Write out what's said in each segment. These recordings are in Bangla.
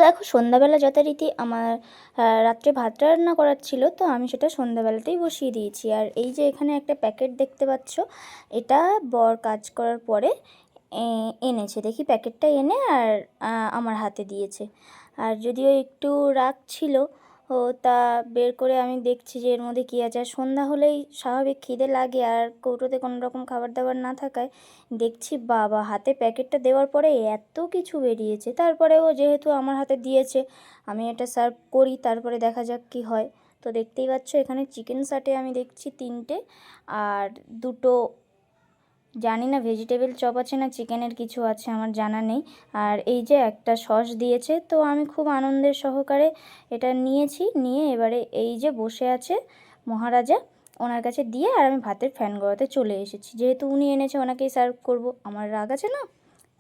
দেখো সন্ধ্যাবেলা যথারীতি আমার রাত্রে ভাত রান্না করার ছিল, তো আমি সেটা সন্ধ্যাবেলাতেই বসিয়ে দিয়েছি। আর এই যে এখানে একটা প্যাকেট দেখতে পাচ্ছ, এটা বর কাজ করার পরে এনেছে। দেখি প্যাকেটটা এনে আর আমার হাতে দিয়েছে। আর যদিও একটু রাগ ছিল, ও তা বের করে আমি দেখছি যে এর মধ্যে কী আছে। আর সন্ধ্যা হলেই স্বাভাবিক খিদে লাগে, আর কৌটোতে কোনো রকম খাবার দাবার না থাকায় দেখছি বাবা হাতে প্যাকেটটা দেওয়ার পরে এত কিছু বেরিয়েছে। তারপরে ও যেহেতু আমার হাতে দিয়েছে, আমি এটা সার্ভ করি, তারপরে দেখা যাক কী হয়। তো দেখতেই পাচ্ছ এখানে চিকেন সাটে আমি দেখছি 3টে, আর 2টো জানি না ভেজিটেবল চপ আছে না চিকেনের কিছু আছে, আমার জানা নেই। আর এই যে একটা সস দিয়েছে, তো আমি খুব আনন্দের সহকারে এটা নিয়েছি। নিয়ে এবারে এই যে বসে আছে মহারাজা, ওনার কাছে দিয়ে আর আমি ভাতের ফ্যান গড়াতে চলে এসেছি। যেহেতু উনি এনেছে, ওনাকেই সার্ভ করব, আমার রাগ আছে না,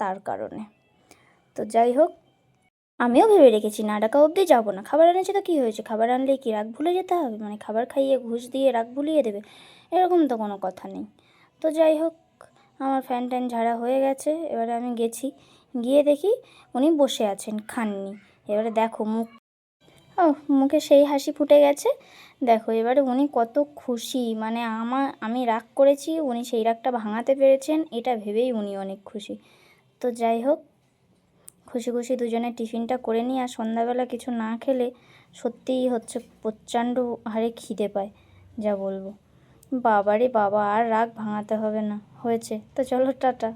তার কারণে। তো যাই হোক, আমিও ভেবে রেখেছি না ডাকা অবধি যাবো না। খাবার এনেছে তো কী হয়েছে, খাবার আনলেই কি রাগ ভুলে যেতে হবে? মানে খাবার খাইয়ে ঘুষ দিয়ে রাগ ভুলিয়ে দেবে, এরকম তো কোনো কথা নেই। তো যাই হোক, আমার ফ্যান ট্যান ঝাড়া হয়ে গেছে। এবারে আমি গেছি, গিয়ে দেখি উনি বসে আছেন, খাননি। এবারে দেখো মুখে সেই হাসি ফুটে গেছে। দেখো এবারে উনি কত খুশি, মানে আমি রাগ করেছি, উনি সেই রাগটা ভাঙাতে পেরেছেন, এটা ভেবেই উনি অনেক খুশি। তো যাই হোক, খুশি খুশি দুজনে টিফিনটা করে নিই। আর সন্ধ্যাবেলা কিছু না খেলে সত্যিই হচ্ছে প্রচণ্ড হারে খিদে পায়, যা বলবো। বাবারে বাবা, আর রাগ ভাঙাতে হবে না, হয়েছে তো, চলো টাটা।